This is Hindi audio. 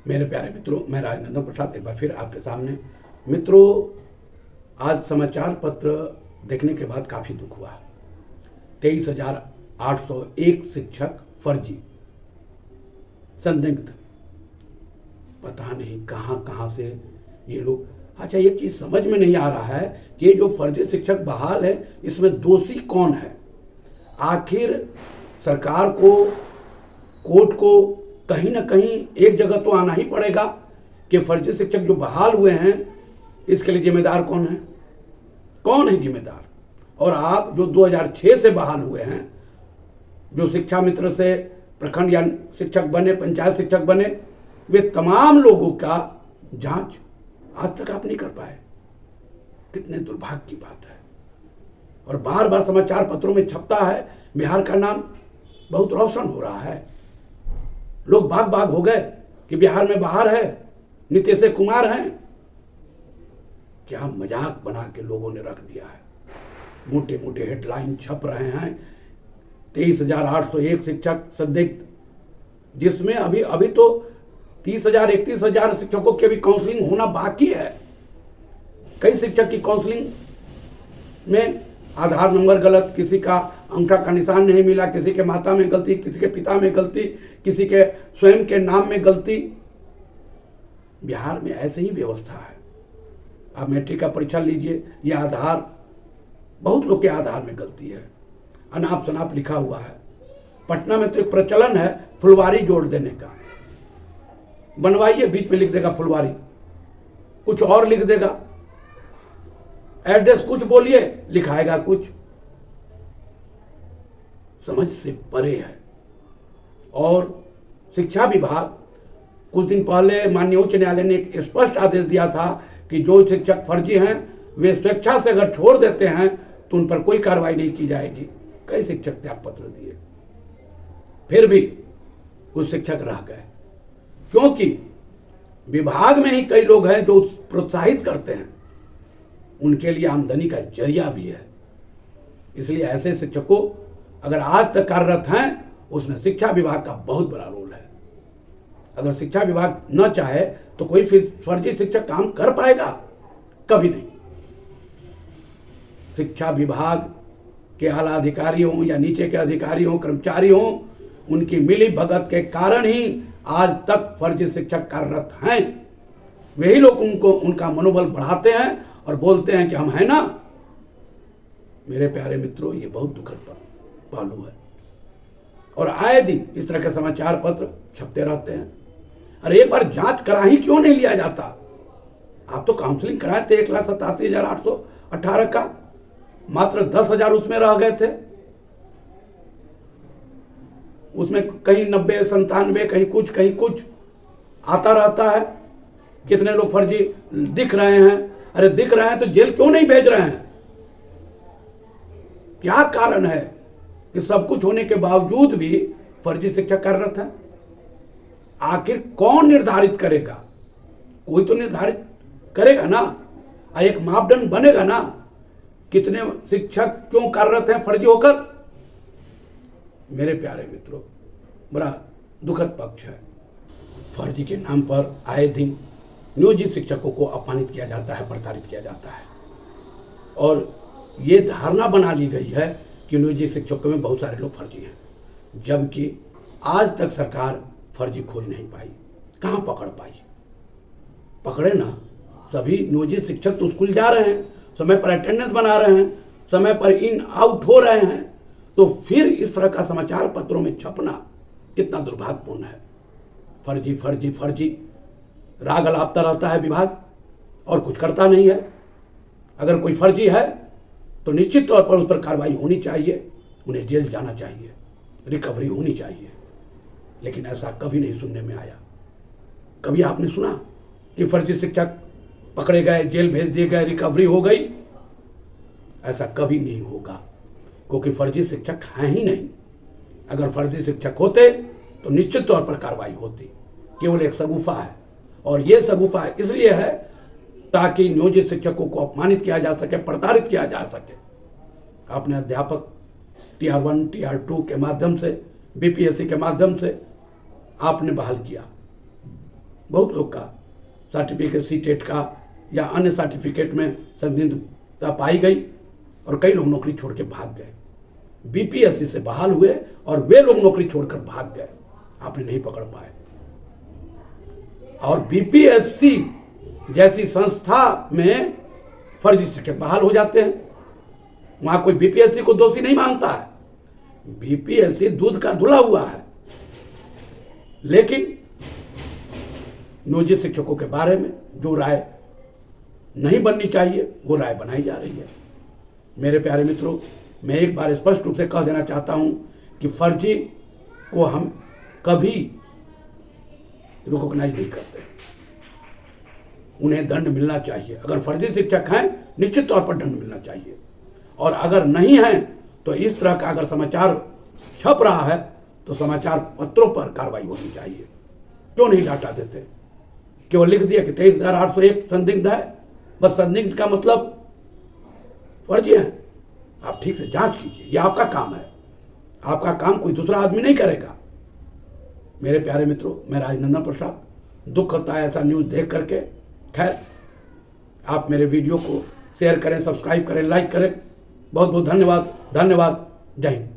मेरे प्यारे मित्रों, मैं राजनंदन प्रसाद एक बार फिर आपके सामने। मित्रों, आज समाचार पत्र देखने के बाद काफ़ी दुख हुआ। 23,801 शिक्षक फर्जी, संदिग्ध, पता नहीं कहां कहां से ये लोग। अच्छा, ये चीज समझ में नहीं आ रहा है कि ये जो फर्जी शिक्षक बहाल है, इसमें दोषी कौन है? आखिर सरकार को, कोर्ट को कहीं ना कहीं एक जगह तो आना ही पड़ेगा कि फर्जी शिक्षक जो बहाल हुए हैं, इसके लिए जिम्मेदार कौन है? कौन है जिम्मेदार? और आप जो 2006 से बहाल हुए हैं, जो शिक्षा मित्र से प्रखंड या शिक्षक बने, पंचायत शिक्षक बने, वे तमाम लोगों का जांच आज तक आप नहीं कर पाए। कितने दुर्भाग्य की बात है। और बार बार समाचार पत्रों में छपता है, बिहार का नाम बहुत रोशन हो रहा है। लोग बाग बाग हो गए कि बिहार में बाहर है, नीतीश कुमार हैं। क्या मजाक बना के लोगों ने रख दिया है। मोटे मोटे हेडलाइन छप रहे हैं, 23,801 शिक्षक संदिग्ध, जिसमें अभी तो 30,000 31,000 शिक्षकों की अभी काउंसलिंग होना बाकी है। कई शिक्षक की काउंसलिंग में आधार नंबर गलत, किसी का अंगूठा का निशान नहीं मिला, किसी के माता में गलती, किसी के पिता में गलती, किसी के स्वयं के नाम में गलती। बिहार में ऐसे ही व्यवस्था है। आप मैट्रिक का परीक्षा लीजिए, यह आधार, बहुत लोग के आधार में गलती है, अनाप शनाप लिखा हुआ है। पटना में तो एक प्रचलन है फुलवारी जोड़ देने का। बनवाइए, बीच में लिख देगा फुलवारी, कुछ और लिख देगा। एड्रेस कुछ बोलिए, लिखाएगा कुछ। समझ से परे है। और शिक्षा विभाग कुछ दिन पहले माननीय उच्च न्यायालय ने एक स्पष्ट आदेश दिया था कि जो शिक्षक फर्जी हैं, वे स्वेच्छा से अगर छोड़ देते हैं तो उन पर कोई कार्रवाई नहीं की जाएगी। कई शिक्षक त्याग पत्र दिए, फिर भी कुछ शिक्षक रह गए, क्योंकि विभाग में ही कई लोग हैं जो प्रोत्साहित करते हैं, उनके लिए आमदनी का जरिया भी है। इसलिए ऐसे शिक्षकों अगर आज तक कार्यरत हैं, उसमें शिक्षा विभाग का बहुत बड़ा रोल है। अगर शिक्षा विभाग न चाहे तो कोई फिर फर्जी शिक्षक काम कर पाएगा? कभी नहीं। शिक्षा विभाग के आला अधिकारी हों या नीचे के अधिकारी हों, कर्मचारी हों, उनकी मिली भगत के कारण ही आज तक फर्जी शिक्षक कार्यरत हैं। वही लोग उनका मनोबल बढ़ाते हैं और बोलते हैं कि हम हैं ना। मेरे प्यारे मित्रों, ये बहुत दुखद पहलू है। और आए दिन इस तरह के समाचार पत्र छपते रहते हैं। अरे एक बार जांच करा ही क्यों नहीं लिया जाता? आप तो काउंसलिंग कराए थे 1,87,818 का, मात्र 10,000 उसमें रह गए थे। उसमें कहीं 90, 97, कहीं कुछ आता रहता है। कितने लोग फर्जी दिख रहे हैं। अरे दिख रहे हैं तो जेल क्यों नहीं भेज रहे हैं? क्या कारण है कि सब कुछ होने के बावजूद भी फर्जी शिक्षक कार्यरत है? आखिर कौन निर्धारित करेगा? कोई तो निर्धारित करेगा ना। एक मापदंड बनेगा ना, कितने शिक्षक क्यों कार्यरत हैं फर्जी होकर। मेरे प्यारे मित्रों, बड़ा दुखद पक्ष है। फर्जी के नाम पर आए दिन नियोजित शिक्षकों को अपमानित किया जाता है, प्रताड़ित किया जाता है। और ये धारणा बना ली गई है कि नियोजित शिक्षकों में बहुत सारे लोग फर्जी हैं, जबकि आज तक सरकार फर्जी खोज नहीं पाई। कहां पकड़ पाई? पकड़े ना। सभी नियोजित शिक्षक तो स्कूल जा रहे हैं, समय पर अटेंडेंस बना रहे हैं, समय पर इन आउट हो रहे हैं, तो फिर इस तरह का समाचार पत्रों में छपना कितना दुर्भाग्यपूर्ण है। फर्जी फर्जी फर्जी राग अलापता रहता है विभाग और कुछ करता नहीं है। अगर कोई फर्जी है तो निश्चित तौर पर उस पर कार्रवाई होनी चाहिए, उन्हें जेल जाना चाहिए, रिकवरी होनी चाहिए। लेकिन ऐसा कभी नहीं सुनने में आया। कभी आपने सुना कि फर्जी शिक्षक पकड़े गए, जेल भेज दिए गए, रिकवरी हो गई? ऐसा कभी नहीं होगा, क्योंकि फर्जी शिक्षक हैं ही नहीं। अगर फर्जी शिक्षक होते तो निश्चित तौर पर कार्रवाई होती। केवल एक शगुफा है, और ये शगुफा इसलिए है ताकि नियोजित शिक्षकों को अपमानित किया जा सके, प्रताड़ित किया जा सके। अपने अध्यापक Tier 1, Tier 2 के माध्यम से, BPSC के माध्यम से आपने बहाल किया, बहुत लोग का सर्टिफिकेट सीटेट का या अन्य सर्टिफिकेट में संदिग्धता पाई गई और कई लोग नौकरी छोड़ के भाग गए। बीपीएससी से बहाल हुए और वे लोग नौकरी छोड़कर भाग गए, आपने नहीं पकड़ पाए। और बीपीएससी जैसी संस्था में फर्जी शिक्षक बहाल हो जाते हैं। वहां कोई बीपीएससी को दोषी नहीं मानता है। बीपीएससी दूध का धुला हुआ है, लेकिन नियोजित शिक्षकों के बारे में जो राय नहीं बननी चाहिए वो राय बनाई जा रही है। मेरे प्यारे मित्रों, मैं एक बार स्पष्ट रूप से कह देना चाहता हूं कि फर्जी को हम कभी रिकॉग्नाइज नहीं करते, उन्हें दंड मिलना चाहिए। अगर फर्जी शिक्षक हैं निश्चित तौर पर दंड मिलना चाहिए, और अगर नहीं है तो इस तरह का अगर समाचार छप रहा है तो समाचार पत्रों पर कार्रवाई होनी चाहिए। क्यों नहीं डाटा देते? केवल लिख दिया कि 23,801 संदिग्ध है, बस संदिग्ध का मतलब फर्जी है। आप ठीक से जांच कीजिए, यह आपका काम है। आपका काम कोई दूसरा आदमी नहीं करेगा। मेरे प्यारे मित्रों, मैं राजनंदन प्रसाद, दुख होता है ऐसा न्यूज़ देख करके। खैर, आप मेरे वीडियो को शेयर करें, सब्सक्राइब करें, लाइक करें। बहुत बहुत धन्यवाद। जय हिंद।